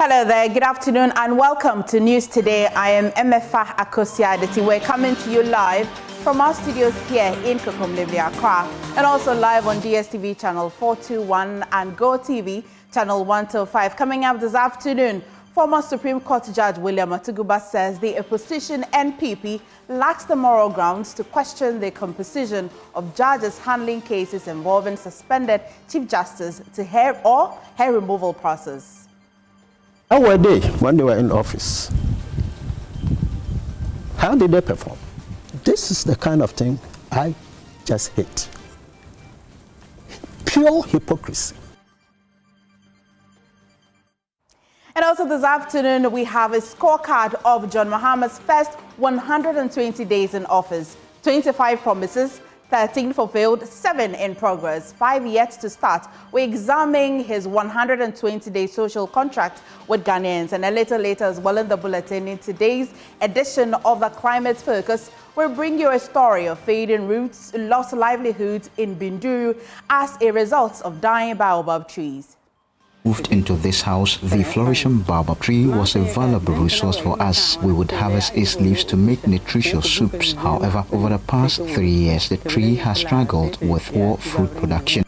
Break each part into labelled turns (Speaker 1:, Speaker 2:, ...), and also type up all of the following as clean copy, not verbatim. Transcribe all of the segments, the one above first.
Speaker 1: Hello there, good afternoon and welcome to News Today. I am Emefa Akosiaditi. We're coming to you live from our studios here in Kokomlemle, Accra, and also live on DSTV channel 421 and Go TV channel 125. Coming up this afternoon, former Supreme Court Judge William Atuguba says the opposition NPP lacks the moral grounds to question the composition of judges handling cases involving suspended Chief Justice to her removal process.
Speaker 2: How were they when they were in office? How did they perform? This is the kind of thing I just hate. Pure hypocrisy.
Speaker 1: And also this afternoon, we have a scorecard of John Mahama's first 120 days in office. 25 promises, 13 fulfilled, 7 in progress, 5 yet to start. We're examining his 120-day social contract with Ghanaians. And a little later as well in the bulletin, in today's edition of the Climate Focus, we'll bring you a story of fading roots, lost livelihoods in Binduru as a result of dying baobab trees.
Speaker 3: Moved into this house, the flourishing baobab tree was a valuable resource for us. We would harvest its leaves to make nutritious soups. However, over the past 3 years, the tree has struggled with poor fruit production.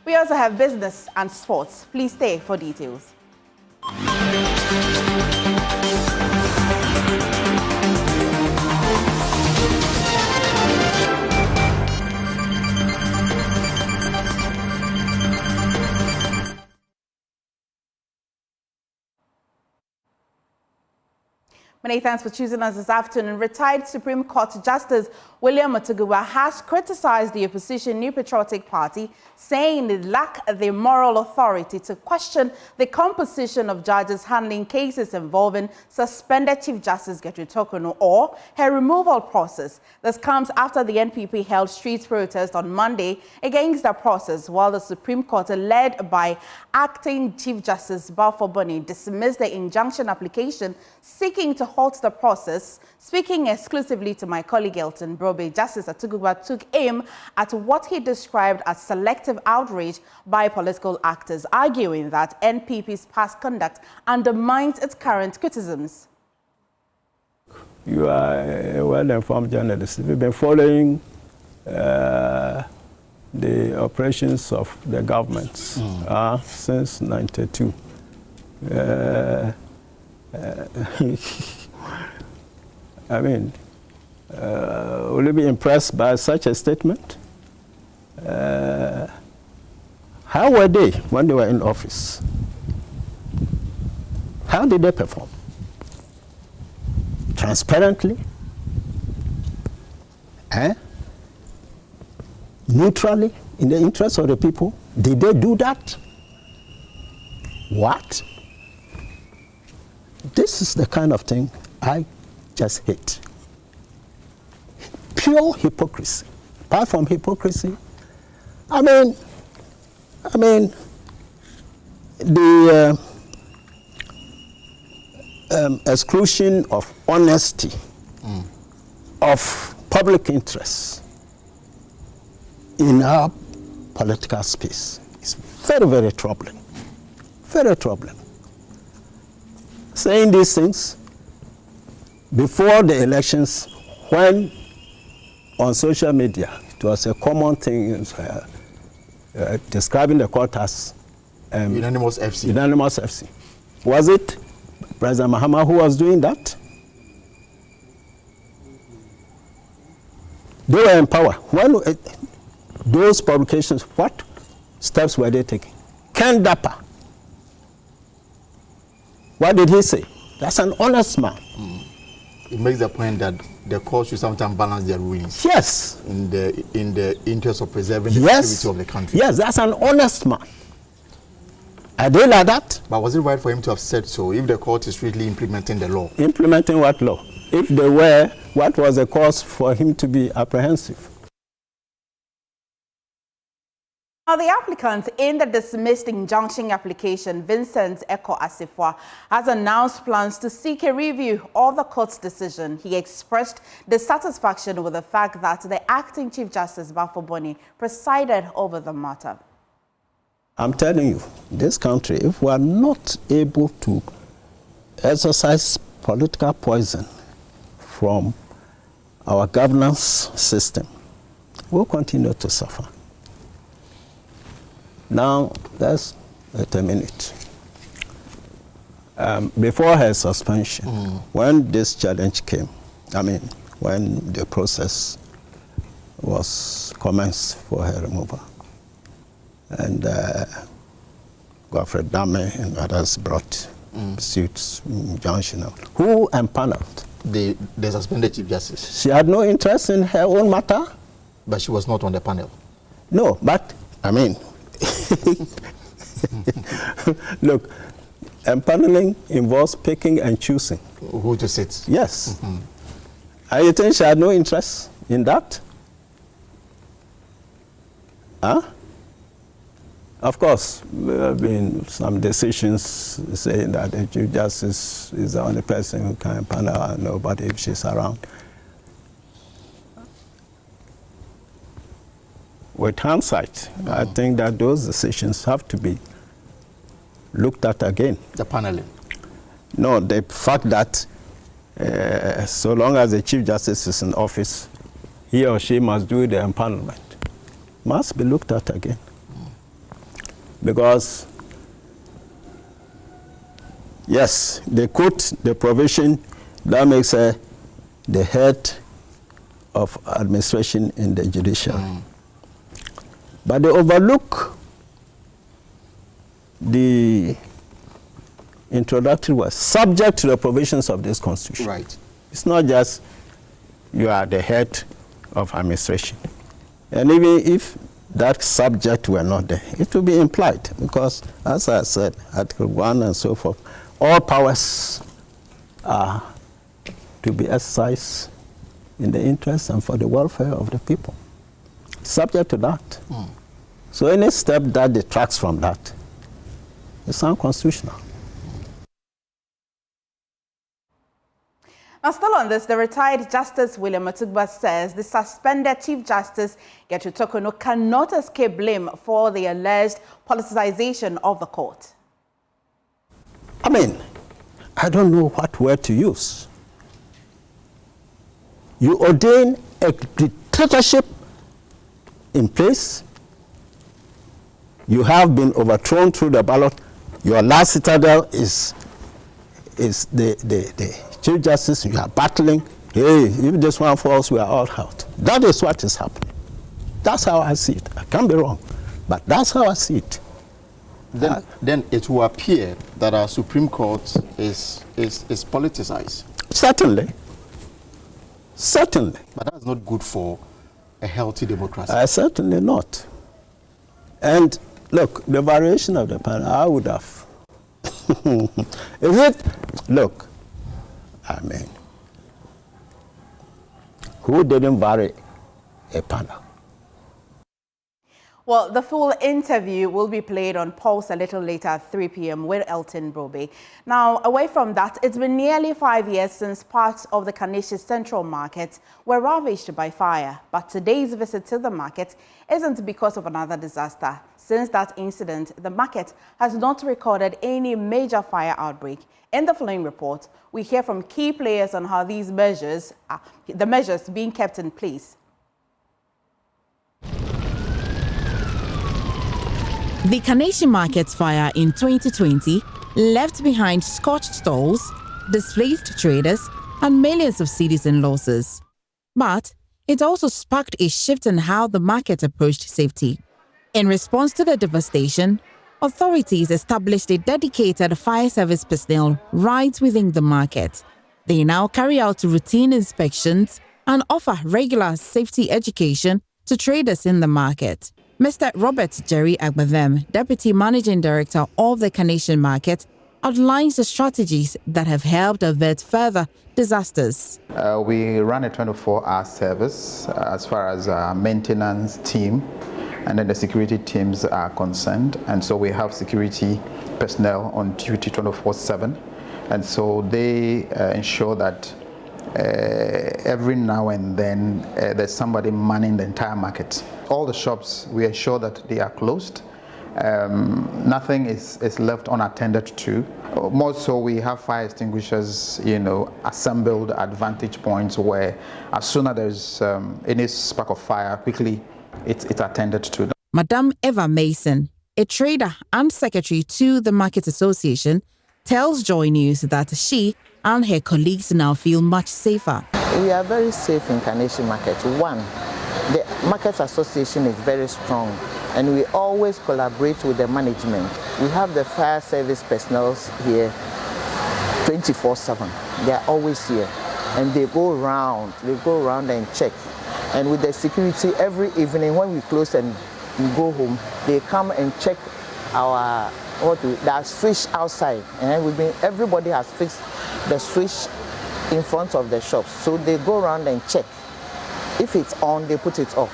Speaker 1: We also have business and sports. Please stay for details. Many thanks for choosing us this afternoon. Retired Supreme Court Justice William Atuguba has criticized the opposition New Patriotic Party, saying they lack the moral authority to question the composition of judges handling cases involving suspended Chief Justice Gertrude Torkornoo or her removal process. This comes after the NPP held street protest on Monday against the process, while the Supreme Court, led by Acting Chief Justice Balfour Bonney, dismissed the injunction application seeking to halt the process. Speaking exclusively to my colleague Elton Brobe, Justice Atuguba took aim at what he described as selective outrage by political actors, arguing that NPP's past conduct undermines its current criticisms.
Speaker 2: You are a well-informed journalist. You've been following the operations of the government since '92. I mean, will you be impressed by such a statement? How were they when they were in office? How did they perform? Transparently? Neutrally? In the interest of the people? Did they do that? What? This is the kind of thing I just hate. Pure hypocrisy. Apart from hypocrisy, I mean, the exclusion of honesty, of public interest in our political space is very, very troubling. Very troubling. Saying these things before the elections, when on social media it was a common thing, describing the court as
Speaker 4: unanimous FC.
Speaker 2: Unanimous FC. Was it President Mahama who was doing that? They were in power. When those publications, what steps were they taking? Ken Dapa. What did he say? That's an honest man.
Speaker 4: It makes the point that the court should sometimes balance their rulings.
Speaker 2: Yes.
Speaker 4: In the interest of preserving the security of the country.
Speaker 2: Yes, that's an honest man. Are they like that?
Speaker 4: But was it right for him to have said so if the court is strictly implementing the law?
Speaker 2: Implementing what law? If they were, what was the cause for him to be apprehensive?
Speaker 1: Now, the applicant in the dismissed injunction application, Vincent Eko Asifwa, has announced plans to seek a review of the court's decision. He expressed dissatisfaction with the fact that the acting Chief Justice Balfour Bonney presided over the matter.
Speaker 2: I'm telling you, this country, if we are not able to exercise political poison from our governance system, we'll continue to suffer. Now, let's wait a minute. Before her suspension, when this challenge came, when the process was commenced for her removal, and Godfrey Dame and others brought suits, injunction. Who empaneled?
Speaker 4: The suspended Chief Justice.
Speaker 2: She had no interest in her own matter.
Speaker 4: But she was not on the panel.
Speaker 2: No, but, look, empaneling involves picking and choosing.
Speaker 4: Who to sit?
Speaker 2: Yes. And you think she had no interest in that? Huh? Of course, there have been some decisions saying that the Chief Justice is the only person who can panel and nobody if she's around. With hindsight, I think that those decisions have to be looked at again.
Speaker 4: The paneling?
Speaker 2: No, the fact that so long as the Chief Justice is in office, he or she must do the empanelment. Must be looked at again. Because, yes, they quote the provision that makes her the head of administration in the judiciary. But they overlook the introductory was subject to the provisions of this constitution.
Speaker 4: Right.
Speaker 2: It's not just you are the head of administration. And even if that subject were not there, it would be implied because, as I said, Article 1 and so forth, all powers are to be exercised in the interest and for the welfare of the people. Subject to that. So any step that detracts from that is unconstitutional.
Speaker 1: Now, still on this, the retired Justice William Atuguba says the suspended Chief Justice Gertrude Torkornoo cannot escape blame for the alleged politicization of the court.
Speaker 2: I don't know what word to use. You ordain a dictatorship in place. You have been overthrown through the ballot. Your last citadel is the Chief Justice. You are battling. Hey, if this one falls, we are all out. That is what is happening. That's how I see it. I can be wrong, but that's how I see it.
Speaker 4: Then it will appear that our Supreme Court is politicized.
Speaker 2: Certainly. Certainly.
Speaker 4: But that's not good for a healthy democracy.
Speaker 2: Certainly not. And look, the variation of the panel, I would have. Is it? Look, who didn't vary a panel?
Speaker 1: Well, the full interview will be played on Pulse a little later at 3 p.m. with Elton Brobe. Now, away from that, it's been nearly 5 years since parts of the Kaneshie Central Market were ravaged by fire. But today's visit to the market isn't because of another disaster. Since that incident, the market has not recorded any major fire outbreak. In the following report, we hear from key players on how these measures, the measures being kept in place. The Kaneshie Market's fire in 2020 left behind scorched stalls, displaced traders, and millions of cedis in losses. But it also sparked a shift in how the market approached safety. In response to the devastation, authorities established a dedicated fire service personnel right within the market. They now carry out routine inspections and offer regular safety education to traders in the market. Mr. Robert Jerry Agbavem, Deputy Managing Director of the Kaneshie Market, outlines the strategies that have helped avert further disasters.
Speaker 5: We run a 24-hour service as far as our maintenance team and then the security teams are concerned. And so we have security personnel on duty 24/7. And so they ensure that every now and then there's somebody manning the entire market. All the shops, we ensure that they are closed Nothing is left unattended to. More so, we have fire extinguishers, assembled at vantage points where as soon as there's any spark of fire, quickly it's attended to.
Speaker 1: Madam Eva Mason, a trader and secretary to the Market Association, tells Joy News that she and her colleagues now feel much safer.
Speaker 6: We are very safe in Carnation Market. One, the Market Association is very strong, and we always collaborate with the management. We have the fire service personnel here 24/7. They are always here, and they go around and check. And with the security, every evening when we close and we go home, they come and check our there's switch outside, and everybody has fixed the switch in front of the shops, so they go around and check. If it's on, they put it off.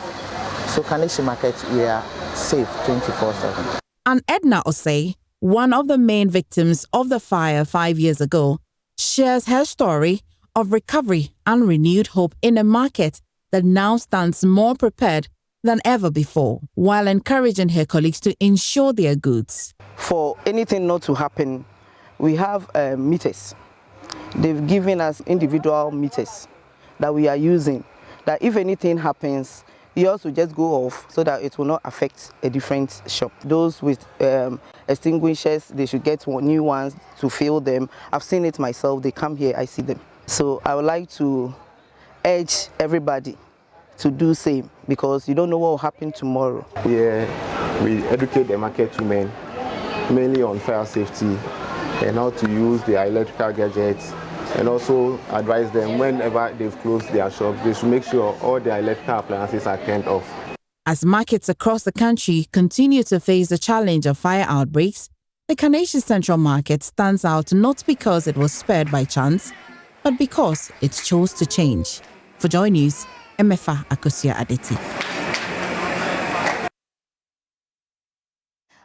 Speaker 6: So Carnation Market, we are safe 24/7.
Speaker 1: And Edna Osei, one of the main victims of the fire 5 years ago, shares her story of recovery and renewed hope in a market that now stands more prepared than ever before, while encouraging her colleagues to ensure their goods.
Speaker 6: For anything not to happen, we have meters. They've given us individual meters that we are using, that if anything happens, yours will just go off so that it will not affect a different shop. Those with extinguishers, they should get new ones to fill them. I've seen it myself. They come here, I see them. So I would like to urge everybody to do same, because you don't know what will happen tomorrow.
Speaker 7: Yeah, we educate the market women mainly on fire safety and how to use their electrical gadgets, and also advise them whenever they've closed their shops, they should make sure all their electrical appliances are turned off.
Speaker 1: As markets across the country continue to face the challenge of fire outbreaks, the Carnation Central Market stands out not because it was spared by chance, but because it chose to change. For Joy News, Emefa Akosia Adeti.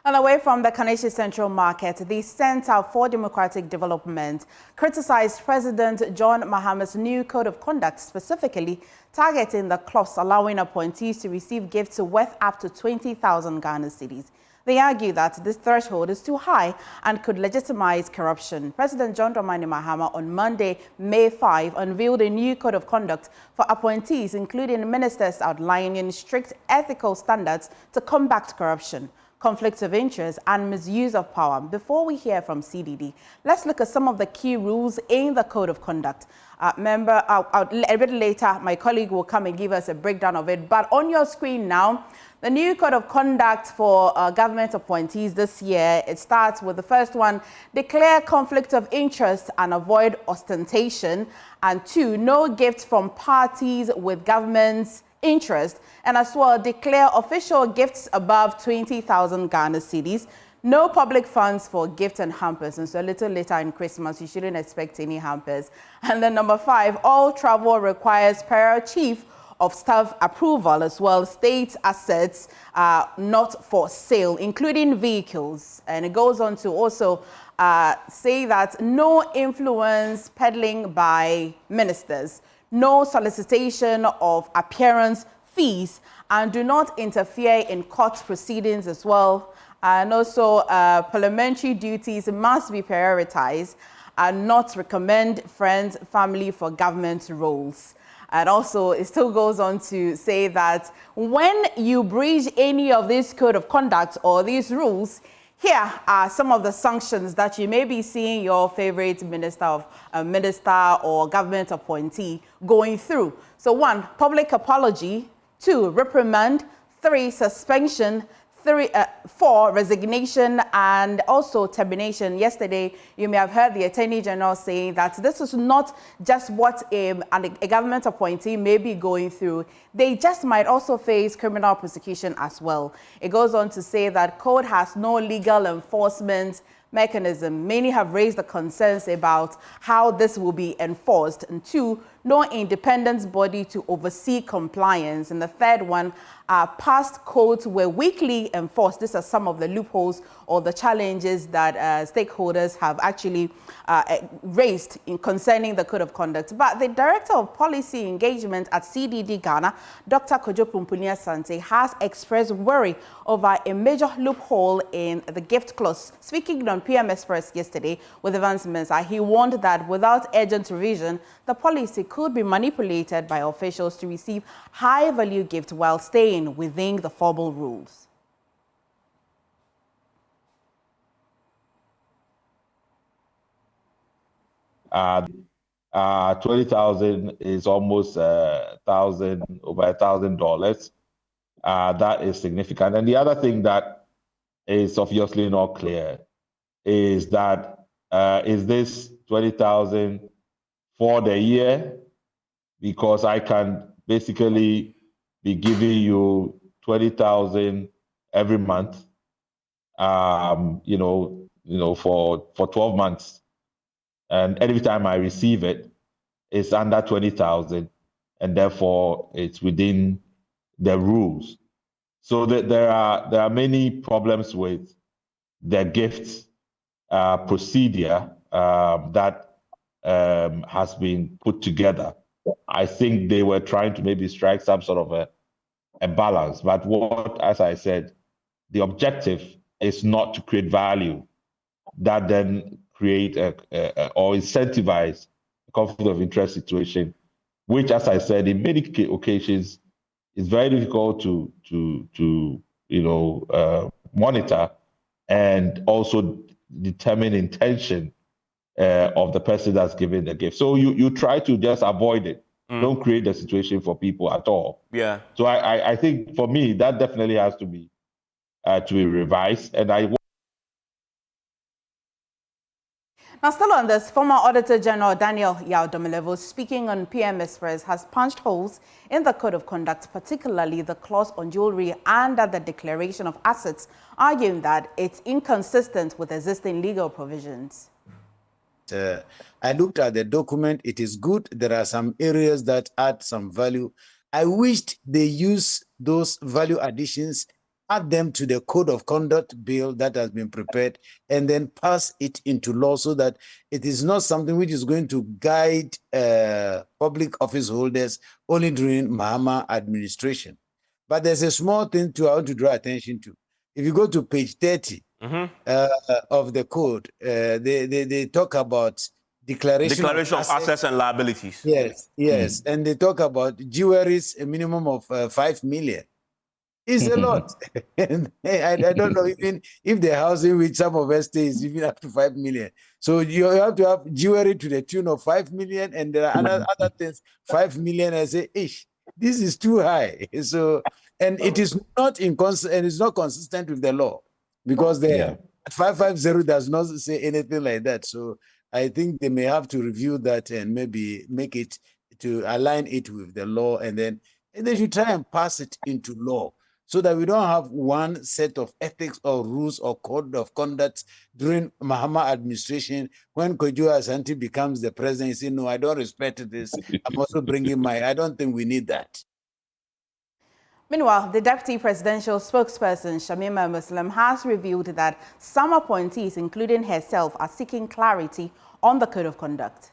Speaker 1: And away from the Carnation Central Market, the Center for Democratic Development criticized President John Mahama's new code of conduct, specifically targeting the clause allowing appointees to receive gifts worth up to 20,000 Ghana cedis. They argue that this threshold is too high and could legitimize corruption. President John Dramani Mahama on Monday, May 5, unveiled a new code of conduct for appointees, including ministers outlining strict ethical standards to combat corruption, conflicts of interest, and misuse of power. Before we hear from CDD, let's look at some of the key rules in the Code of Conduct. A bit later, my colleague will come and give us a breakdown of it. But on your screen now, the new Code of Conduct for government appointees this year, it starts with the first one: declare conflict of interest and avoid ostentation. And 2, no gifts from parties with government's interest, and as well declare official gifts above 20,000 Ghana cedis. No public funds for gifts and hampers, and so a little later in Christmas you shouldn't expect any hampers. And then number 5, all travel requires prior chief of staff approval, as well state assets not for sale, including vehicles. And it goes on to also say that no influence peddling by ministers, no solicitation of appearance fees, and do not interfere in court proceedings as well. And also parliamentary duties must be prioritized and not recommend friends, family for government roles. And also it still goes on to say that when you breach any of this code of conduct or these rules, here are some of the sanctions that you may be seeing your favorite minister or government appointee going through. So 1, public apology; 2, reprimand; 3, suspension; 4, resignation, and also termination. Yesterday, you may have heard the Attorney General saying that this is not just what a government appointee may be going through. They just might also face criminal prosecution as well. It goes on to say that code has no legal enforcement mechanism. Many have raised the concerns about how this will be enforced. And 2, no independent body to oversee compliance. And the third one, past codes were weekly enforced. These are some of the loopholes or the challenges that stakeholders have actually raised in concerning the code of conduct. But the Director of Policy Engagement at CDD Ghana, Dr. Kojo Pumpunia Sante, has expressed worry over a major loophole in the gift clause. Speaking on PM Express yesterday with Evans Mensah, he warned that without urgent revision, the policy could be manipulated by officials to receive high-value gifts while staying within the formal rules.
Speaker 8: $20,000 is almost over $1,000. That is significant. And the other thing that is obviously not clear is that is this 20,000 for the year? Because I can basically be giving you 20,000 every month, for 12 months. And every time I receive it, it's under 20,000, and therefore it's within the rules. So there are many problems with the gifts procedure that has been put together. I think they were trying to maybe strike some sort of a balance. But as I said, the objective is not to create value that then create or incentivize a conflict of interest situation, which, as I said, in many occasions is very difficult to monitor and also determine intention of the person that's giving the gift. So you try to just avoid it. Don't create the situation for people at all.
Speaker 9: Yeah.
Speaker 8: So I think for me that definitely has to be revised. And
Speaker 1: Now, still on this, former Auditor General Daniel Yao-Domelevo, speaking on PM Express, has punched holes in the Code of Conduct, particularly the clause on jewelry and the declaration of assets, arguing that it's inconsistent with existing legal provisions.
Speaker 10: I looked at the document. It is good. There are some areas that add some value. I wished they use those value additions, add them to the Code of Conduct bill that has been prepared, and then pass it into law so that it is not something which is going to guide public office holders only during Mahama administration. But there's a small thing I want to draw attention to. If you go to page 30 of the code, they talk about declaration of
Speaker 9: assets and liabilities.
Speaker 10: Yes. And they talk about jewelries, a minimum of 5 million. It's a lot. And I don't know even if the housing with some of us is even up to 5 million. So you have to have jewelry to the tune of 5 million, and there are other things, 5 million. I say, ish, this is too high. So, and it is not and it's not consistent with the law, because the 550 does not say anything like that. So I think they may have to review that and maybe make it to align it with the law, and then they should try and pass it into law, so that we don't have one set of ethics or rules or code of conduct during Mahama administration. When Kojo Asante becomes the president, he says, no, I don't respect this. I'm also bringing I don't think we need that.
Speaker 1: Meanwhile, the Deputy Presidential Spokesperson, Shamima Muslim, has revealed that some appointees, including herself, are seeking clarity on the Code of Conduct.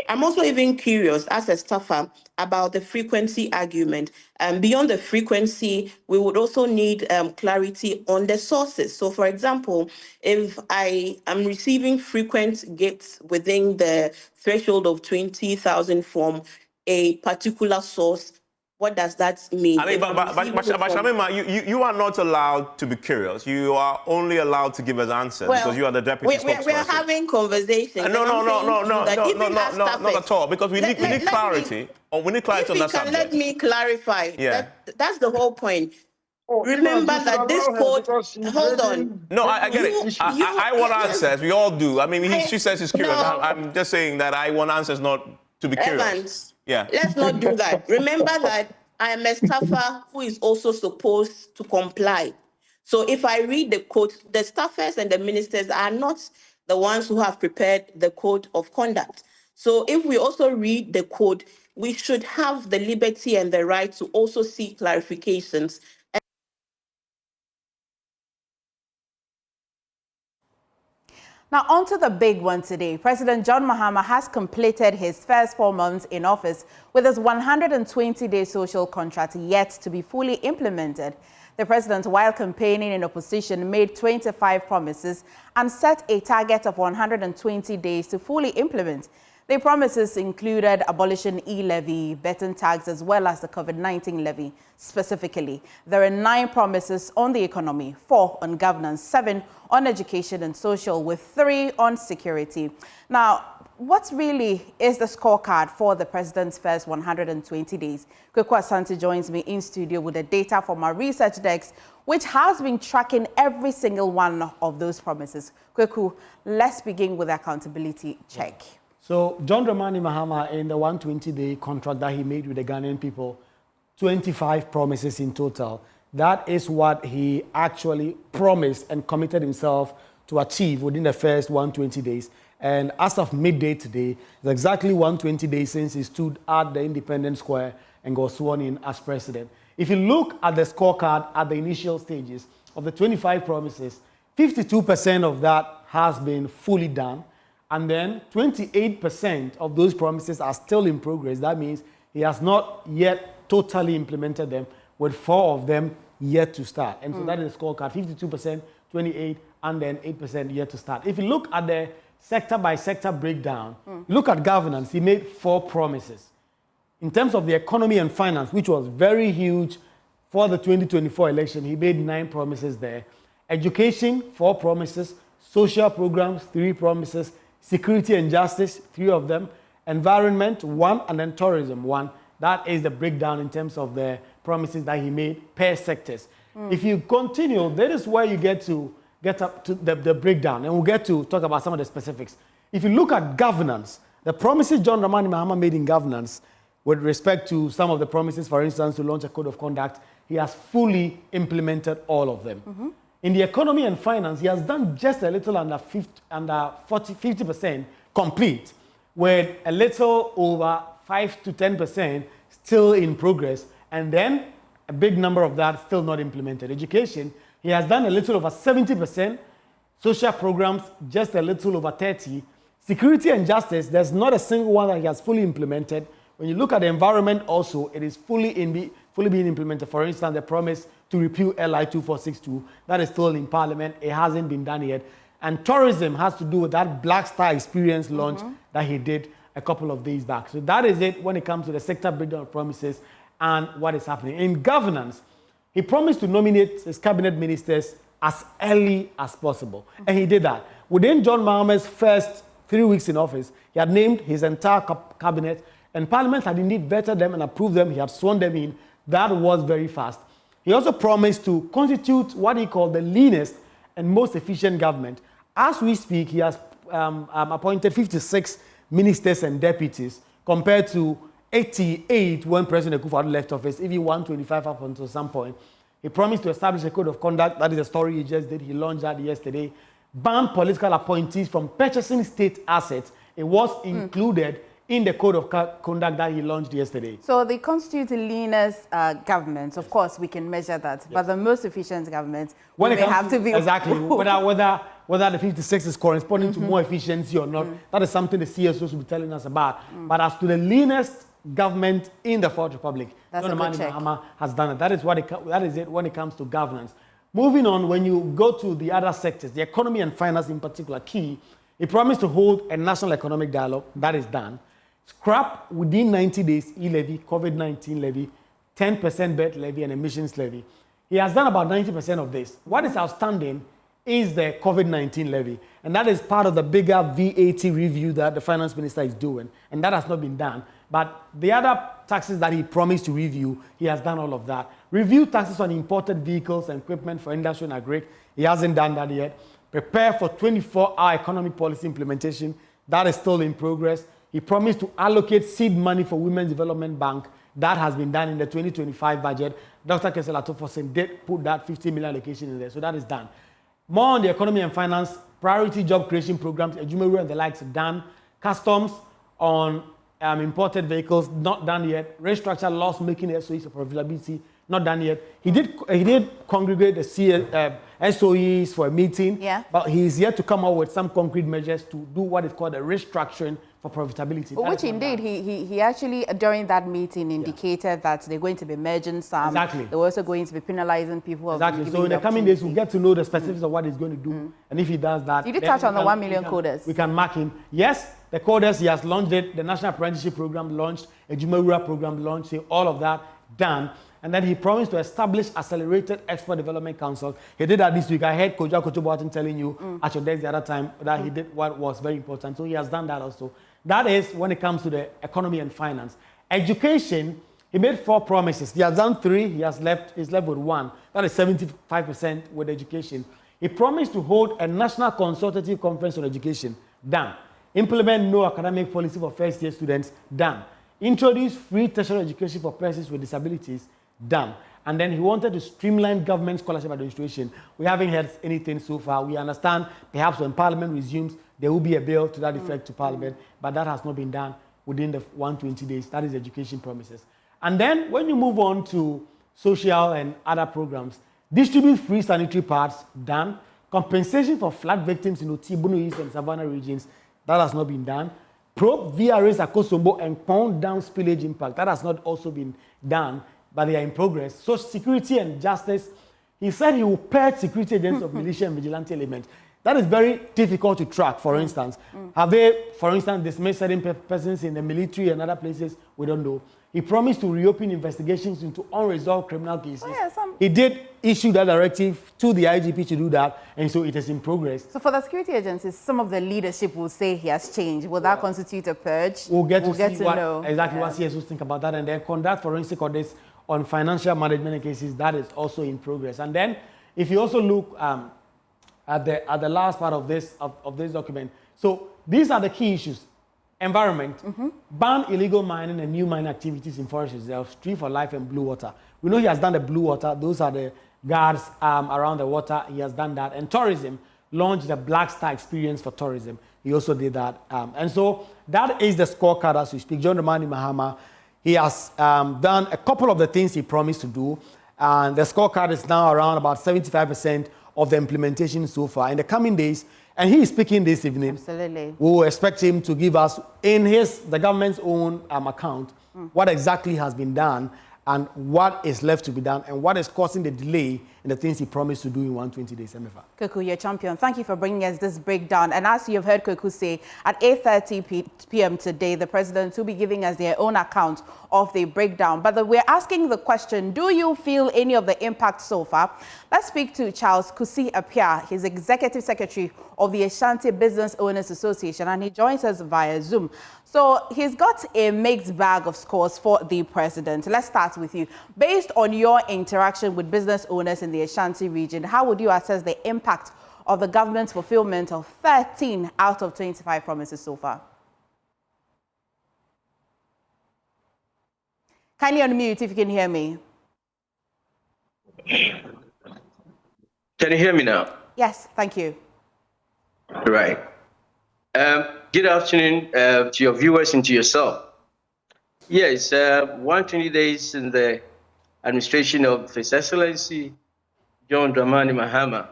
Speaker 11: I'm also even curious as a staffer about the frequency argument. Beyond the frequency, we would also need clarity on the sources. So, for example, if I am receiving frequent gifts within the threshold of 20,000 from a particular source, what does that mean?
Speaker 9: I mean, but Shamima, you are not allowed to be curious. You are only allowed to give us answers because you are the deputy spokesperson.
Speaker 11: We're having conversations.
Speaker 9: No, not at all. Because we need clarity. We need clarity on that subject.
Speaker 11: Let me clarify. Yeah. That's the whole point. Remember that this code. Hold on.
Speaker 9: No, I get it. I want answers. We all do. I mean, she says she's curious. No. I'm just saying that I want answers, not to be curious.
Speaker 11: Evans,
Speaker 9: yeah.
Speaker 11: Let's not do that. Remember that I am a staffer who is also supposed to comply. So if I read the code, the staffers and the ministers are not the ones who have prepared the Code of Conduct. So if we also read the code, we should have the liberty and the right to also seek clarifications.
Speaker 1: Now, on to the big one today. President John Mahama has completed his first 4 months in office with his 120-day social contract yet to be fully implemented. The president, while campaigning in opposition, made 25 promises and set a target of 120 days to fully implement. The promises included abolishing e-levy, betting tax, as well as the COVID-19 levy specifically. There are 9 promises on the economy, 4 on governance, 7 on education and social, with 3 on security. Now, what really is the scorecard for the president's first 120 days? Kweku Asante joins me in studio with the data from our research desk, which has been tracking every single one of those promises. Kweku, let's begin with the accountability check.
Speaker 12: So, John Dramani Mahama, in the 120-day contract that he made with the Ghanaian people, 25 promises in total. That is what he actually promised and committed himself to achieve within the first 120 days. And as of midday today, it's exactly 120 days since he stood at the Independence Square and got sworn in as president. If you look at the scorecard at the initial stages of the 25 promises, 52% of that has been fully done. And then 28% of those promises are still in progress. That means he has not yet totally implemented them, with 4 of them yet to start. And so that is the scorecard, 52%, 28%, and then 8% yet to start. If you look at the sector-by-sector breakdown, look at governance, he made 4 promises. In terms of the economy and finance, which was very huge for the 2024 election, he made 9 promises there. Education, 4 promises. Social programs, 3 promises. Security and justice, 3 of them. Environment, 1, and then tourism, 1. That is the breakdown in terms of the promises that he made per sectors. If you continue, that is where you get up to the breakdown, and we'll get to talk about some of the specifics. If you look at governance, the promises John Dramani Mahama made in governance with respect to some of the promises, for instance, to launch a code of conduct, he has fully implemented all of them. In the economy and finance, he has done just a little under 50% complete, with a little over 5 to 10% still in progress, and then a big number of that still not implemented. Education, he has done a little over 70%. Social programs, just a little over 30%. Security and justice, there's not a single one that he has fully implemented. When you look at the environment also, it is fully being implemented. For instance, the promise to repeal LI 2462, that is still in Parliament. It hasn't been done yet. And tourism has to do with that Black Star experience launch that he did a couple of days back. So that is it when it comes to the sector breakdown of promises and what is happening. In governance, he promised to nominate his cabinet ministers as early as possible. And he did that. Within John Mahama's first 3 weeks in office, he had named his entire cabinet, and Parliament had indeed vetted them and approved them. He had sworn them in. That was very fast. He also promised to constitute what he called the leanest and most efficient government. As we speak, he has appointed 56 ministers and deputies compared to 88 when President Akufo-Addo left office, even 125 up until some point. He promised to establish a code of conduct. That is a story he just did. He launched that yesterday. Ban political appointees from purchasing state assets. It was included in the code of conduct that he launched yesterday. So
Speaker 1: the constitute leanest government, of course, we can measure that, but the most efficient government, when they have to be...
Speaker 12: Exactly, whether the 56 is corresponding to more efficiency or not, that is something the CSOs will be telling us about. But as to the leanest government in the Fourth Republic, John Dramani Mahama has done it. That is it when it comes to governance. Moving on, when you go to the other sectors, the economy and finance in particular, key, he promised to hold a national economic dialogue. That is done. Scrap within 90 days e-levy, COVID-19 levy, 10% bet levy, and emissions levy. He has done about 90% of this. What is outstanding is the COVID-19 levy, and that is part of the bigger VAT review that the finance minister is doing, and that has not been done. But the other taxes that he promised to review, he has done all of that. Review taxes on imported vehicles and equipment for industry and agri. He hasn't done that yet. Prepare for 24-hour economic policy implementation. That is still in progress. He promised to allocate seed money for Women's Development Bank. That has been done in the 2025 budget. Dr. Kesela Tofosin did put that 50 million allocation in there, so that is done. More on the economy and finance, priority job creation programs, Ejumeru and the likes are done. Customs, on imported vehicles, not done yet. Restructure loss-making SOEs for profitability, not done yet. He did congregate the SOEs for a meeting, but he's yet to come up with some concrete measures to do what is called a restructuring for profitability.
Speaker 1: Which indeed, he actually, during that meeting, indicated that they're going to be merging some.
Speaker 12: Exactly.
Speaker 1: They're also going to be penalizing people.
Speaker 12: Exactly. So in the coming days, we'll get to know the specifics of what he's going to do. And if he does that...
Speaker 1: Did you touch on the 1 million coders?
Speaker 12: We can mark him. Yes, the coders, he has launched it. The National Apprenticeship Program launched. A Jumawura program launched. So all of that done. And then he promised to establish Accelerated Export Development Council. He did that this week. I heard Kojo Kotobuatin telling you at your desk the other time that he did what was very important. So he has done that also. That is when it comes to the economy and finance. Education, he made 4 promises. He has done 3. He's left with 1. That is 75% with education. He promised to hold a national consultative conference on education. Done. Implement no academic policy for first-year students. Done. Introduce free tertiary education for persons with disabilities. Done. And then he wanted to streamline government scholarship administration. We haven't heard anything so far. We understand perhaps when Parliament resumes, there will be a bill to that effect to Parliament, but that has not been done within the 120 days. That is education promises. And then when you move on to social and other programs, distribute free sanitary pads, done. Compensation for flood victims in Otibunu East and Savannah regions, that has not been done. Probe VRAs Akosombo and pound down spillage impact, that has not also been done, but they are in progress. So security and justice, he said he will purge security agents of militia and vigilante elements. That is very difficult to track, for instance. Have they, for instance, dismissed certain persons in the military and other places? We don't know. He promised to reopen investigations into unresolved criminal cases. He did issue that directive to the IGP to do that, and so it is in progress.
Speaker 1: So for the security agencies, some of the leadership will say he has changed. Will that constitute a purge?
Speaker 12: We'll get to know exactly what CSOs think about that, and then conduct forensic audits on financial management cases. That is also in progress. And then, if you also look at the last part of this document, so these are the key issues. Environment, ban illegal mining and new mining activities in forest reserves, Tree for Life and Blue Water. We know he has done the Blue Water. Those are the guards around the water. He has done that. And tourism, launched the Black Star Experience for tourism. He also did that. And so that is the scorecard as we speak. John Dramani Mahama, he has done a couple of the things he promised to do. And the scorecard is now around about 75% of the implementation so far. In the coming days, and he is speaking this evening.
Speaker 1: Absolutely.
Speaker 12: We will expect him to give us, in the government's own account, what exactly has been done and what is left to be done and what is causing the delay in the things he promised to do in 120 days, MFA.
Speaker 1: Koku, you're champion. Thank you for bringing us this breakdown. And as you've heard Koku say, at 8:30 p.m. today, the president will be giving us their own account of the breakdown. But we're asking the question, do you feel any of the impact so far? Let's speak to Charles Kusi Apia. He's Executive Secretary of the Ashanti Business Owners Association, and he joins us via Zoom. So he's got a mixed bag of scores for the president. Let's start with you. Based on your interaction with business owners in the Ashanti region, how would you assess the impact of the government's fulfillment of 13 out of 25 promises so far? Kindly unmute if you can hear me.
Speaker 13: Can you hear me now?
Speaker 1: Yes, thank you.
Speaker 13: Right. Good afternoon to your viewers and to yourself. Yes, 120 days in the administration of His Excellency John Dramani Mahama.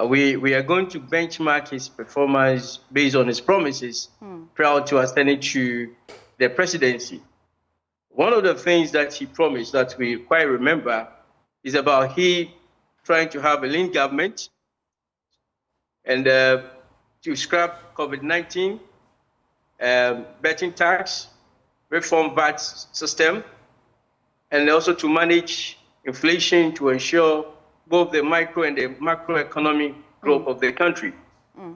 Speaker 13: We are going to benchmark his performance based on his promises prior to ascending to the presidency. One of the things that he promised that we quite remember is about he trying to have a lean government and to scrap COVID-19, betting tax, reform VAT system, and also to manage inflation to ensure both the micro and the macroeconomic growth of the country.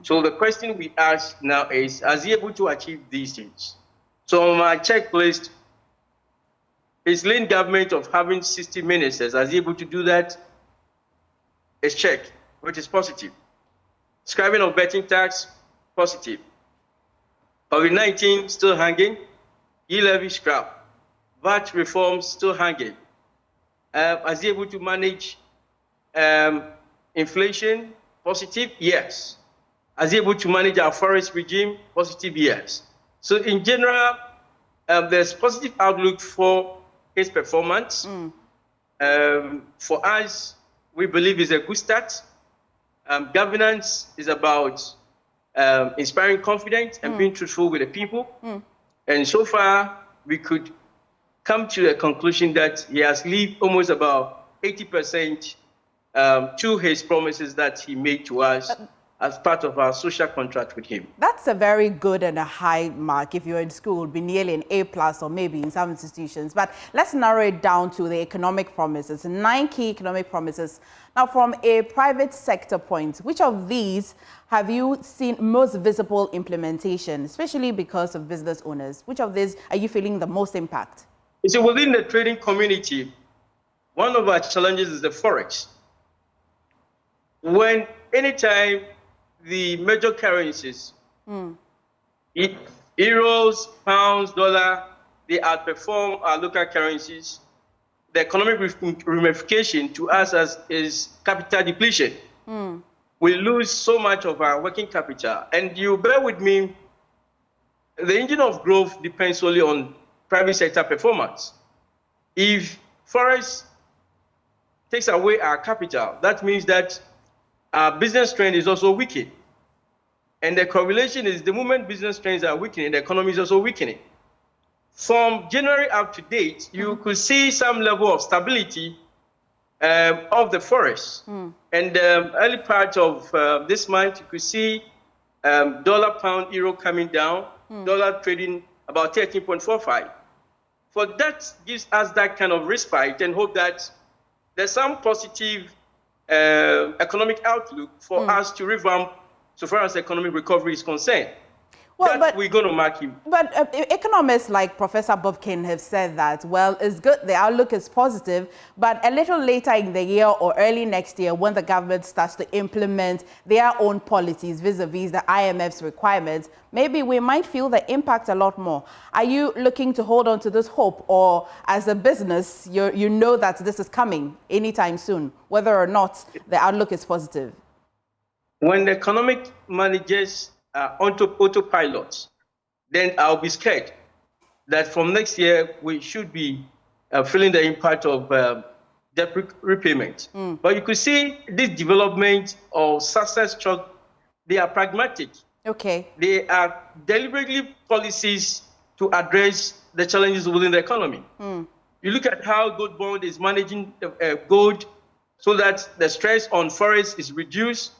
Speaker 13: So the question we ask now is, is he able to achieve these things? So on my checklist, his lean government of having 60 ministers, is he able to do that? It's checked, which is positive. Scrapping of betting tax, positive. COVID-19 still hanging, e-levy scrap, VAT reforms still hanging. Is he able to manage inflation, positive? Yes. Is he able to manage our forest regime? Positive, yes. So in general, there's positive outlook for his performance. For us, we believe it's a good start. Governance is about inspiring confidence and being truthful with the people. And so far, we could come to a conclusion that he has lived almost about 80% to his promises that he made to us as part of our social contract with him.
Speaker 1: That's a very good and a high mark. If you're in school, it would be nearly an A+ or maybe in some institutions. But let's narrow it down to the economic promises, 9 key economic promises. Now, from a private sector point, which of these have you seen most visible implementation, especially because of business owners? Which of these are you feeling the most impact?
Speaker 13: So within the trading community, one of our challenges is the forex. When anytime the major currencies, euros, pounds, dollar, they outperform our local currencies, the economic ramification to us is capital depletion. We lose so much of our working capital. And you bear with me, the engine of growth depends solely on private sector performance. If forex takes away our capital, that means that our business trend is also weakening. And the correlation is the moment business trends are weakening, the economy is also weakening. From January up to date, you could see some level of stability of the forex. And the early part of this month, you could see dollar, pound, euro coming down, dollar trading about 13.45. For that gives us that kind of respite and hope that there's some positive economic outlook for us to revamp so far as economic recovery is concerned. Well, but we're going to mark him.
Speaker 1: But economists like Professor Bobkin have said that, well, it's good, the outlook is positive, but a little later in the year or early next year, when the government starts to implement their own policies vis-a-vis the IMF's requirements, maybe we might feel the impact a lot more. Are you looking to hold on to this hope, or as a business, you know that this is coming anytime soon, whether or not the outlook is positive?
Speaker 13: When the economic managers onto autopilot, then I'll be scared that from next year we should be feeling the impact of debt repayment. But you could see this development of success shock, they are pragmatic.
Speaker 1: Okay.
Speaker 13: They are deliberately policies to address the challenges within the economy. You look at how Gold Bond is managing gold so that the stress on forests is reduced.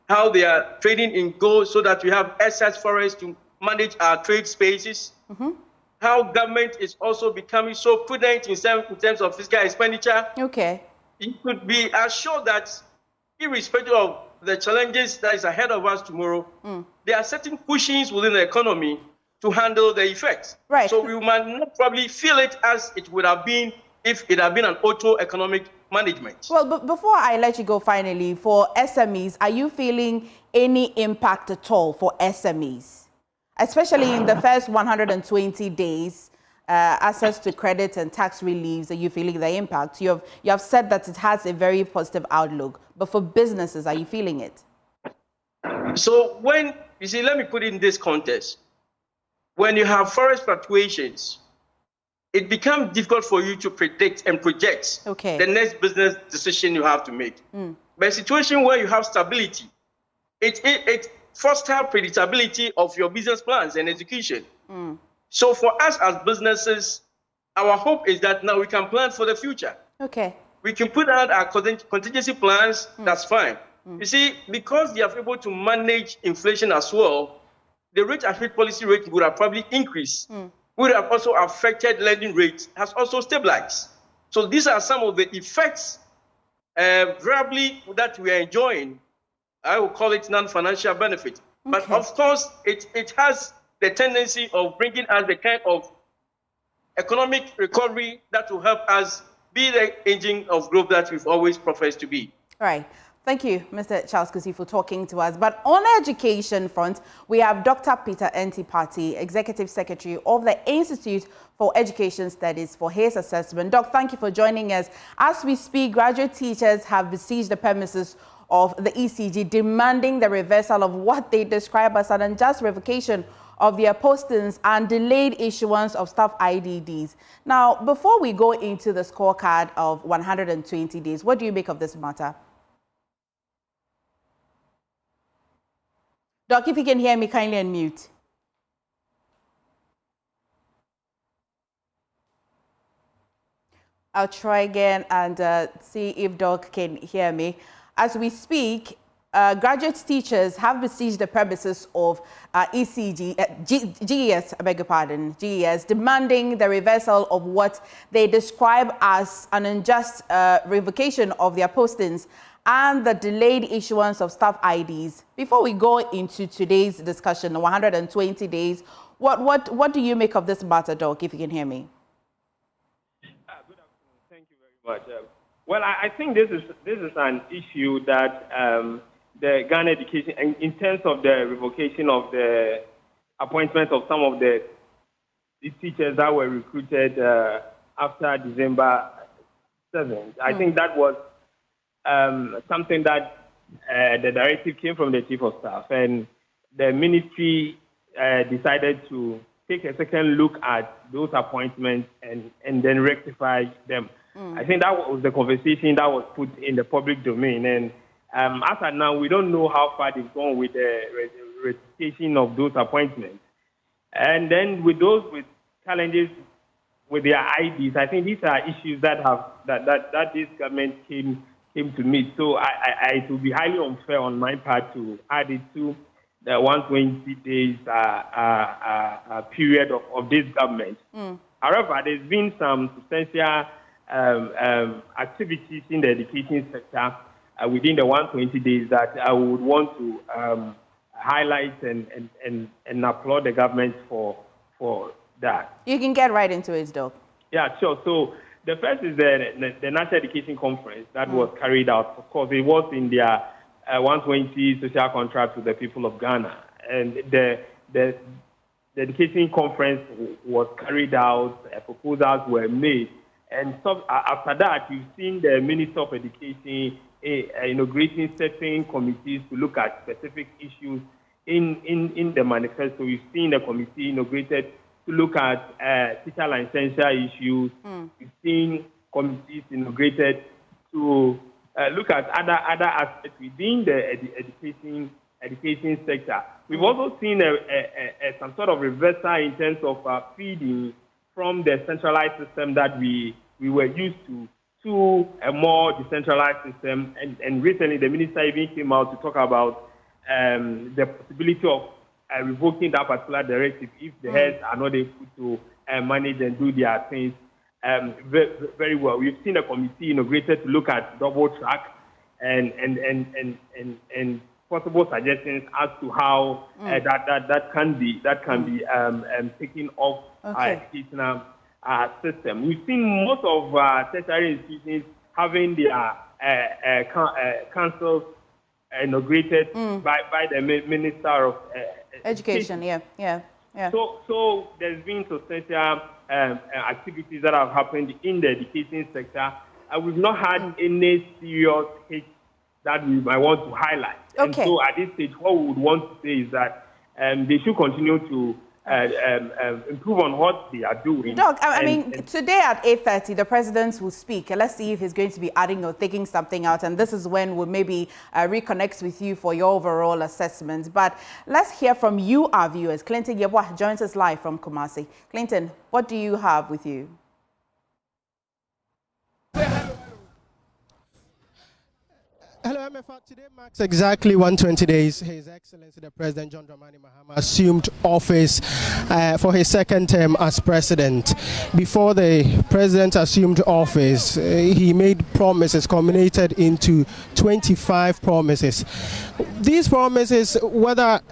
Speaker 13: How they are trading in gold so that we have excess forests to manage our trade spaces. How government is also becoming so prudent in terms of fiscal expenditure.
Speaker 1: Okay.
Speaker 13: You could be assured that irrespective of the challenges that is ahead of us tomorrow, there are certain pushings within the economy to handle the effects.
Speaker 1: Right.
Speaker 13: So we might not probably feel it as it would have been if it had been an auto-economic management.
Speaker 1: Well, but before I let you go finally, for SMEs, are you feeling any impact at all for SMEs? Especially in the first 120 days, access to credit and tax reliefs, are you feeling the impact? You have said that it has a very positive outlook, but for businesses, are you feeling it?
Speaker 13: So when, you see, let me put it in this context. When you have forex fluctuations, it becomes difficult for you to predict and project the next business decision you have to make. But a situation where you have stability, it fosters predictability of your business plans and execution. So for us as businesses, our hope is that now we can plan for the future.
Speaker 1: Okay.
Speaker 13: We can put out our contingency plans, that's fine. You see, because they are able to manage inflation as well, the rate at which policy rate would have probably increased. Would have also affected lending rates, has also stabilized. So these are some of the effects variably that we are enjoying. I will call it non-financial benefit. But of course, it has the tendency of bringing us the kind of economic recovery that will help us be the engine of growth that we've always professed to be.
Speaker 1: All right. Thank you, Mr. Charles Kusi, for talking to us. But on the education front, we have Dr. Peter Ntipati, Executive Secretary of the Institute for Education Studies, for his assessment. Doc, thank you for joining us. As we speak, graduate teachers have besieged the premises of the ECG, demanding the reversal of what they describe as an unjust revocation of their postings and delayed issuance of staff IDDs. Now, before we go into the scorecard of 120 days, what do you make of this matter? Doc, if you can hear me, kindly unmute. I'll try again and see if Doc can hear me. As we speak, graduate teachers have besieged the premises of GES, I beg your pardon, GES, demanding the reversal of what they describe as an unjust revocation of their postings and the delayed issuance of staff IDs. Before we go into today's discussion, 120 days, what do you make of this matter, Doc, if you can hear me?
Speaker 14: Good afternoon. Thank you very much. Well, I think this is an issue that the Ghana education, in terms of the revocation of the appointment of some of the teachers that were recruited after December 7th, I think that was something that the directive came from the Chief of Staff, and the ministry decided to take a second look at those appointments and then rectify them. I think that was the conversation that was put in the public domain, and as of now, we don't know how far they've gone with the rectification of those appointments. And then with challenges with their IDs, I think these are issues that this government came to meet. So it would be highly unfair on my part to add it to the 120 days period of this government. However, there's been some substantial activities in the education sector within the 120 days that I would want to highlight and applaud the government for that. You can get right into it, Doc. Yeah, sure. So the first is the National Education Conference that was carried out. Of course, it was in their 120 social contract with the people of Ghana. And the Education Conference was carried out, proposals were made. And so after that, you've seen the Minister of Education inaugurating certain committees to look at specific issues in the manifesto. We've seen the committee inaugurated to look at teacher licensure issues. We've seen committees inaugurated to look at other aspects within the education sector. We've also seen some sort of reversal in terms of feeding from the centralized system that we were used to a more decentralized system. And recently, the minister even came out to talk about the possibility of revoking that particular directive if the heads are not able to manage and do their things very well. We've seen a committee inaugurated to look at double track and possible suggestions as to how that can be taken off our educational system. We've seen most of tertiary institutions having their councils inaugurated by the Minister of Education. Yeah. So there's been substantial activities that have happened in the education sector. We've not had any serious hits that we might want to highlight. And so at this stage, what we would want to say is that they should continue to improve on what they are doing. Doc, I mean, today at 8:30, the president will speak. Let's see if he's going to be adding or taking something out. And this is when we'll maybe reconnect with you for your overall assessment. But let's hear from you, our viewers. Clinton Yeboah joins us live from Kumasi. Clinton, what do you have with you?
Speaker 15: Hello, MFA. Today marks exactly 120 days. His Excellency the President John Dramani Mahama assumed office for his second term as president. Before the president assumed office, he made promises culminated into 25 promises. These promises, whether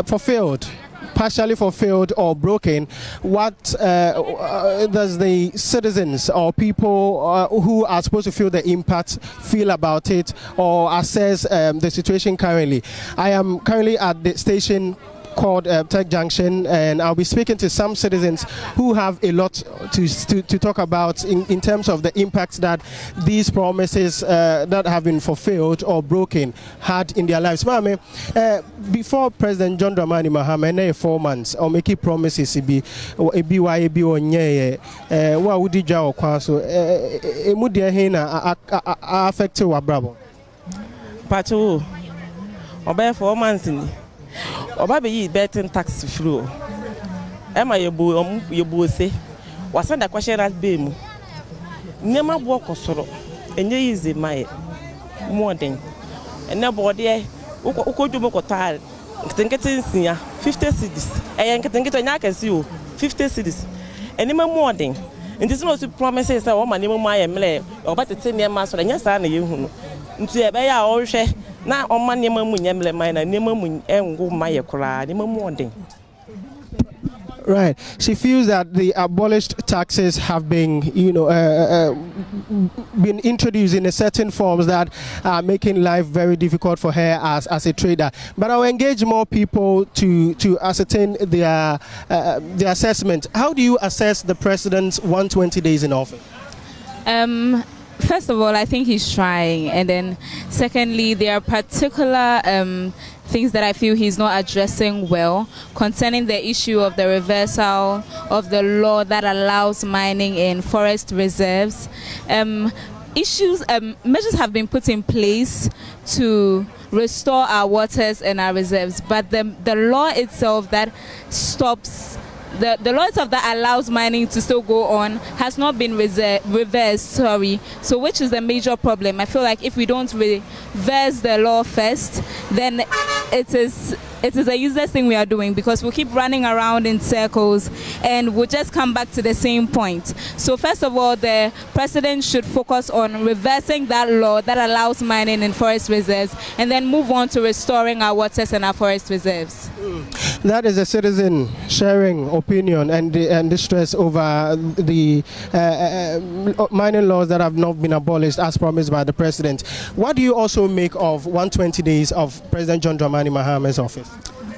Speaker 15: fulfilled, partially fulfilled or broken, what does the citizens or people who are supposed to feel the impact feel about it or assess the situation currently? I am currently at the station called Tech Junction, and I'll be speaking to some citizens who have a lot to talk about in terms of the impacts that these promises that have been fulfilled or broken had in their lives. Mame, before President John Dramani Mahama, 4 months, or making promises, what would you do? Affect your bravo.
Speaker 16: Pacho, obey 4 months in Obaby betting tax flow. Am I your boo say? Was sent a question at Bim. Never walk or sort and you easy my morning. And nobody who do more tired. Think it's in 50 cities. I can get a can see you 50 cities. And morning. And this was promises that woman name my emblem or but it's in your master and yes, I know you. To a bear all share now on my name, mine and name and go my cry, morning.
Speaker 15: Right. She feels that the abolished taxes have been, been introduced in a certain forms that are making life very difficult for her as a trader. But I'll engage more people to ascertain their assessment. How do you assess the president's 120 days in office?
Speaker 17: First of all, I think he's trying, and then secondly, there are particular things that I feel he's not addressing well concerning the issue of the reversal of the law that allows mining in forest reserves. Measures have been put in place to restore our waters and our reserves, but the law itself that stops the law itself that allows mining to still go on has not been reversed, so which is the major problem. I feel like if we don't reverse the law first, then it is a useless thing we are doing, because we'll keep running around in circles and we'll just come back to the same point. So first of all, the president should focus on reversing that law that allows mining in forest reserves, and then move on to restoring our waters and our forest reserves.
Speaker 15: That is a citizen sharing opinion and distress over the mining laws that have not been abolished as promised by the president. What do you also make of 120 days of President John Dramani Mahama's office?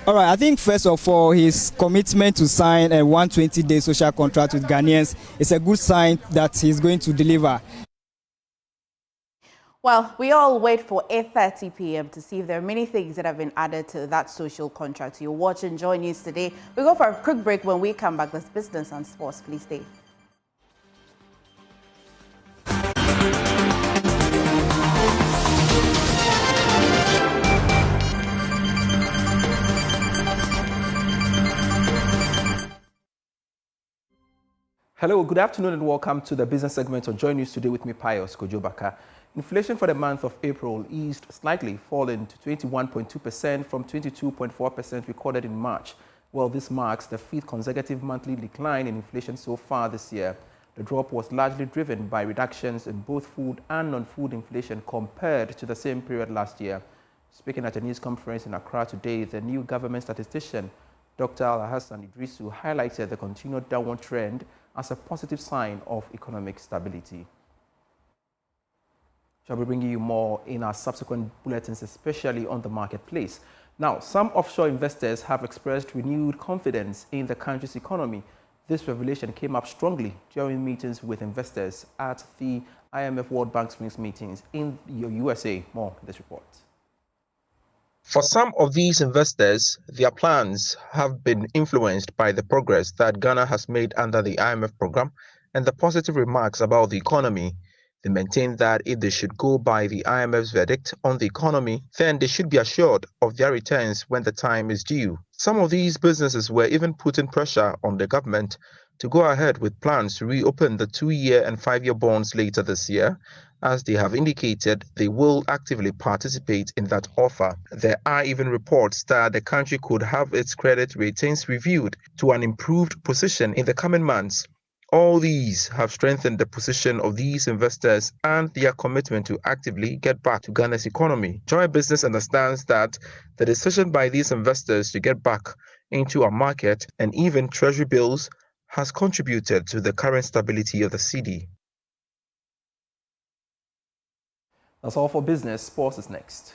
Speaker 18: All right, I think first of all, his commitment to sign a 120-day social contract with Ghanaians is a good sign that he's going to deliver.
Speaker 1: Well, we all wait for 8:30 p.m. to see if there are many things that have been added to that social contract. You're watching Joy News today. We go for a quick break. When we come back, there's business and sports. Please stay.
Speaker 19: Hello, good afternoon and welcome to the business segment of Joy News today with me, Pius Kojobaka. Inflation for the month of April eased slightly, falling to 21.2% from 22.4% recorded in March. Well, this marks the 5th consecutive monthly decline in inflation so far this year. The drop was largely driven by reductions in both food and non-food inflation compared to the same period last year. Speaking at a news conference in Accra today, the new government statistician, Dr. Alhassan Idrisu, highlighted the continued downward trend as a positive sign of economic stability. Shall be bringing you more in our subsequent bulletins, especially on the marketplace. Now, some offshore investors have expressed renewed confidence in the country's economy. This revelation came up strongly during meetings with investors at the IMF World Bank Springs meetings in the USA. More in this report.
Speaker 20: For some of these investors, their plans have been influenced by the progress that Ghana has made under the IMF program and the positive remarks about the economy. They maintain that if they should go by the IMF's verdict on the economy, then they should be assured of their returns when the time is due. Some of these businesses were even putting pressure on the government to go ahead with plans to reopen the 2-year and 5-year bonds later this year, as they have indicated they will actively participate in that offer. There are even reports that the country could have its credit ratings reviewed to an improved position in the coming months. All these have strengthened the position of these investors and their commitment to actively get back to Ghana's economy. Joy Business understands that the decision by these investors to get back into our market and even treasury bills has contributed to the current stability of the cedi.
Speaker 19: That's all for business. Sports is next.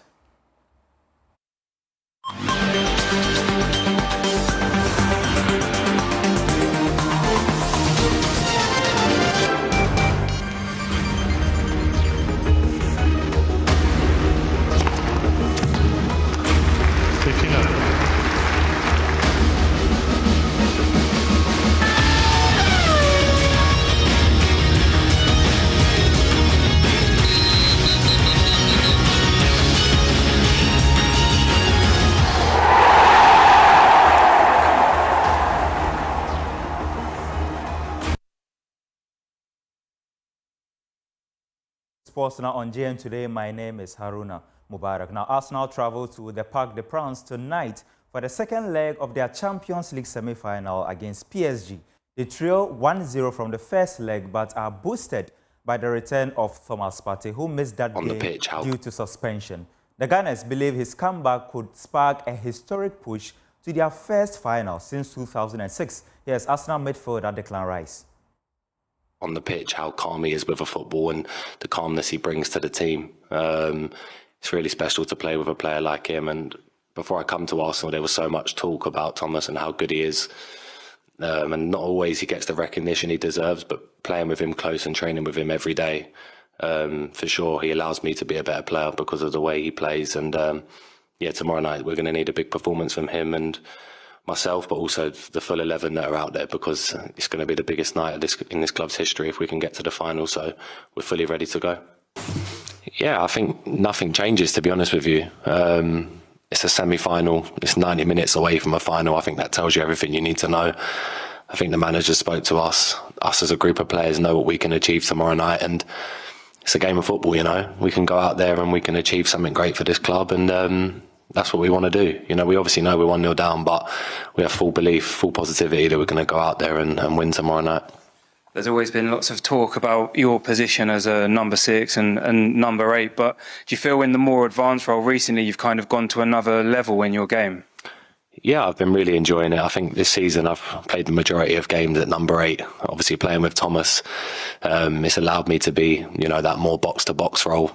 Speaker 21: Sports now on JM Today. My name is Haruna Mubarak. Now, Arsenal travel to the Parc des Princes tonight for the second leg of their Champions League semi-final against PSG. They trail 1-0 from the first leg, but are boosted by the return of Thomas Partey, who missed that game due to suspension. The Gunners believe his comeback could spark a historic push to their first final since 2006. Here's Arsenal midfielder Declan Rice.
Speaker 22: On the pitch, how calm he is with a football and the calmness he brings to the team. It's really special to play with a player like him. And before I come to Arsenal, there was so much talk about Thomas and how good he is. And not always he gets the recognition he deserves, but playing with him close and training with him every day, for sure, he allows me to be a better player because of the way he plays. And yeah, tomorrow night we're going to need a big performance from him and myself, but also the full 11 that are out there, because it's going to be the biggest night in this club's history if we can get to the final. So we're fully ready to go. Yeah, I think nothing changes, to be honest with you. It's a semi-final. It's 90 minutes away from a final. I think that tells you everything you need to know. I think the manager spoke to us. Us as a group of players know what we can achieve tomorrow night, and it's a game of football, you know. We can go out there and we can achieve something great for this club, and that's what we want to do. You know, we obviously know we're 1-0 down, but we have full belief, full positivity that we're going to go out there and win tomorrow night.
Speaker 23: There's always been lots of talk about your position as a number 6 and number 8, but do you feel in the more advanced role recently you've kind of gone to another level in your game?
Speaker 22: Yeah, I've been really enjoying it. I think this season I've played the majority of games at number 8. Obviously playing with Thomas, it's allowed me to be, you know, that more box-to-box role.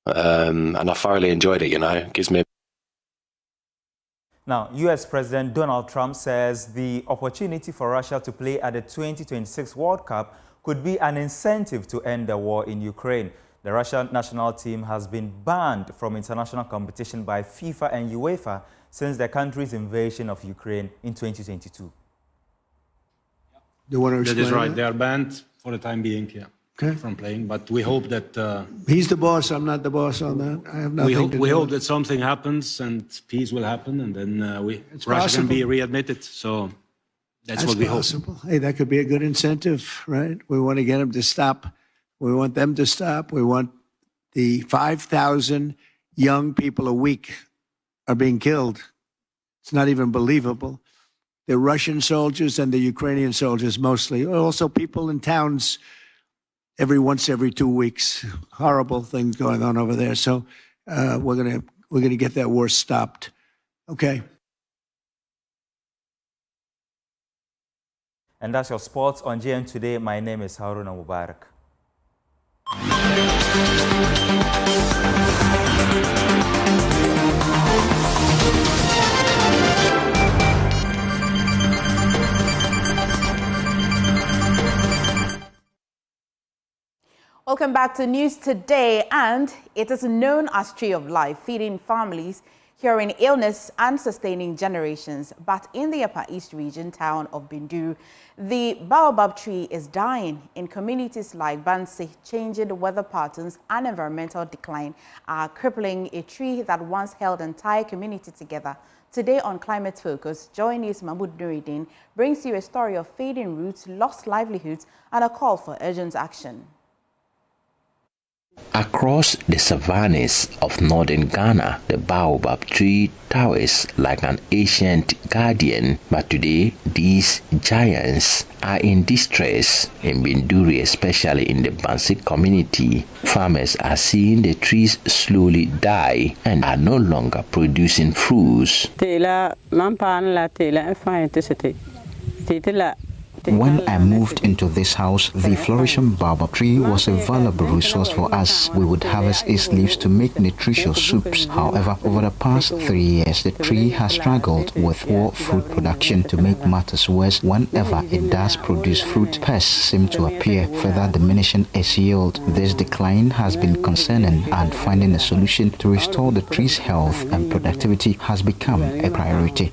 Speaker 22: And I thoroughly enjoyed it, you know. It gives me
Speaker 21: Now, US President Donald Trump says the opportunity for Russia to play at the 2026 World Cup could be an incentive to end the war in Ukraine. The Russian national team has been banned from international competition by FIFA and UEFA since the country's invasion of Ukraine in 2022.
Speaker 24: That is right. They are banned for the time being, yeah. Okay. From playing, but we hope that
Speaker 10: he's the boss. I'm not the boss on that. I have nothing.
Speaker 24: We hope that something happens and peace will happen, and then Russia can be readmitted. So that's what we possible.
Speaker 10: Hope. Hey, that could be a good incentive, right? We want to get them to stop. We want them to stop. We want the 5,000 young people a week are being killed. It's not even believable. The Russian soldiers and the Ukrainian soldiers mostly, also people in towns. Once every 2 weeks, horrible things going on over there. So we're gonna get that war stopped. Okay.
Speaker 21: And that's your sports on JM Today. My name is Haruna Mubarak.
Speaker 1: Welcome back to News Today, and it is known as Tree of Life, feeding families, curing illness and sustaining generations. But in the Upper East region town of Bindu, the baobab tree is dying. In communities like Bansi, changing weather patterns and environmental decline are crippling a tree that once held the entire community together. Today on Climate Focus, Joy News Mahmoud Nuruddin brings you a story of fading roots, lost livelihoods, and a call for urgent action.
Speaker 25: Across the savannas of northern Ghana, the baobab tree towers like an ancient guardian, but today these giants are in distress. In Binduri, especially in the Bansi community, farmers are seeing the trees slowly die and are no longer producing fruits.
Speaker 2: When I moved into this house, the flourishing baobab tree was a valuable resource for us. We would harvest its leaves to make nutritious soups. However, over the past 3 years, the tree has struggled with poor fruit production. To make matters worse, whenever it does produce fruit, pests seem to appear, further diminishing its yield. This decline has been concerning, and finding a solution to restore the tree's health and productivity has become a priority.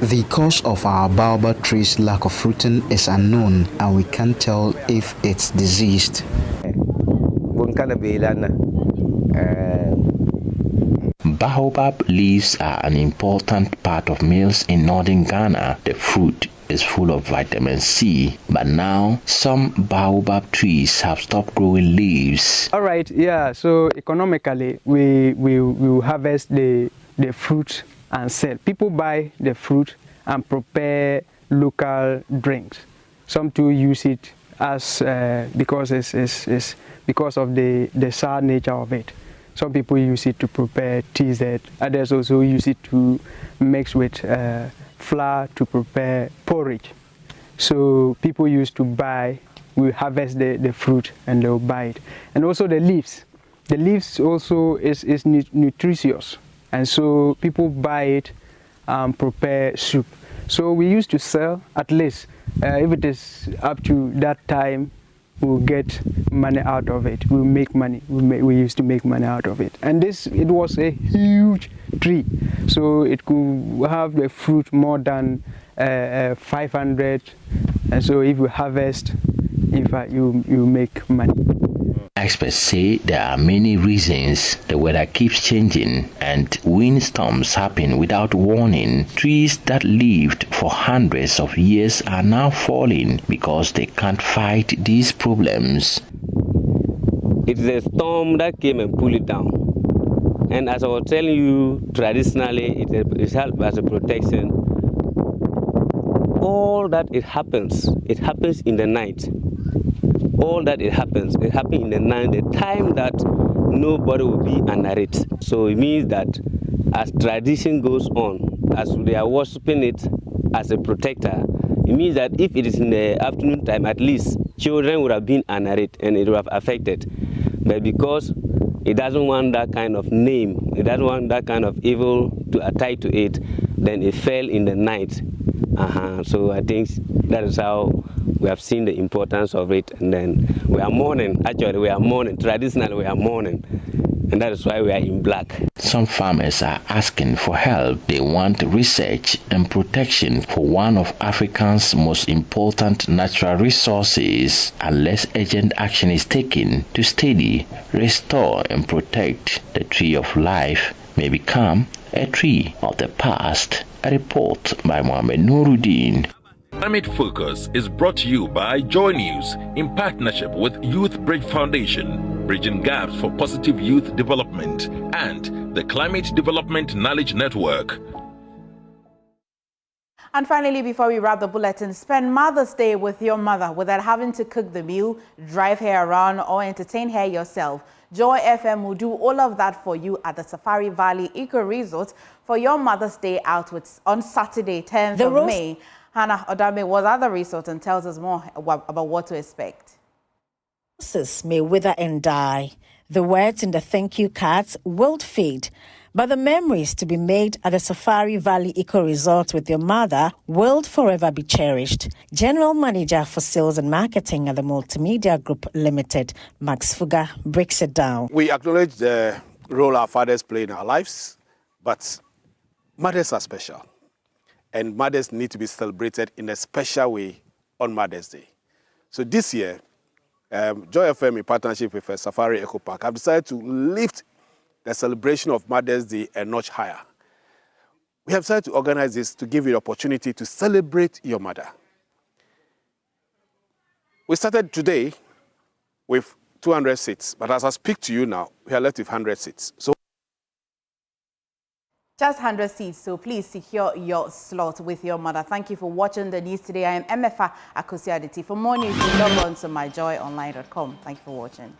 Speaker 2: The cause of our baobab tree's lack of fruiting is unknown, and we can't tell if it's diseased. Baobab leaves are an important part of meals in northern Ghana. The fruit is full of vitamin C, but now some baobab trees have stopped growing leaves.
Speaker 3: All right, yeah, so economically we harvest the fruit and sell. People buy the fruit and prepare local drinks. Some too use it as because it's because of the sour nature of it. Some people use it to prepare teas. Others also use it to mix with flour to prepare porridge. So people used to buy, we harvest the fruit and they'll buy it. And also the leaves. The leaves also is nutritious. And so people buy it and prepare soup. So we used to sell at least, if it is up to that time, we'll get money out of it. We'll make money. We used to make money out of it. And it was a huge tree. So it could have the fruit more than 500. And so if you harvest, you make money.
Speaker 25: Experts say there are many reasons. The weather keeps changing and windstorms happen without warning. Trees that lived for hundreds of years are now falling because they can't fight these problems.
Speaker 4: It's a storm that came and pulled it down. And as I was telling you, traditionally it helps as a protection. All that it happens in the night. All that it happens in the night, the time that nobody will be under it. So it means that as tradition goes on, as they are worshipping it as a protector, it means that if it is in the afternoon time, at least children would have been under it and it would have affected. But because it doesn't want that kind of name, it doesn't want that kind of evil to attach to it, then it fell in the night. So I think that is how we have seen the importance of it, and then we are mourning. Actually, we are mourning. Traditionally, we are mourning, and that is why we are in black.
Speaker 25: Some farmers are asking for help. They want research and protection for one of Africa's most important natural resources. Unless urgent action is taken to steady, restore, and protect, the tree of life may become a tree of the past. A report by Mohamed Nuruddin.
Speaker 5: Climate Focus is brought to you by Joy News in partnership with Youth Bridge Foundation, bridging gaps for positive youth development, and the Climate Development Knowledge Network.
Speaker 1: And finally, before we wrap the bulletin, spend Mother's Day with your mother without having to cook the meal, drive her around, or entertain her yourself. Joy FM will do all of that for you at the Safari Valley Eco Resort for your Mother's Day out on Saturday, 10th of May. Hannah Odame was at the resort and tells us more about what to expect.
Speaker 6: Roses may wither and die. The words in the thank you cards will fade. But the memories to be made at the Safari Valley Eco Resort with your mother will forever be cherished. General Manager for Sales and Marketing at the Multimedia Group Limited, Max Fuga, breaks it down.
Speaker 26: We acknowledge the role our fathers play in our lives, but mothers are special. And mothers need to be celebrated in a special way on Mother's Day. So this year, Joy FM in partnership with Safari Eco Park have decided to lift the celebration of Mother's Day a notch higher. We have decided to organize this to give you the opportunity to celebrate your mother. We started today with 200 seats, but as I speak to you now, we are left with 100 seats. So
Speaker 1: just 100 seats, so please secure your slot with your mother. Thank you for watching the news today. I am MFA Akosiaditi. For more news, log on to myjoyonline.com. Thank you for watching.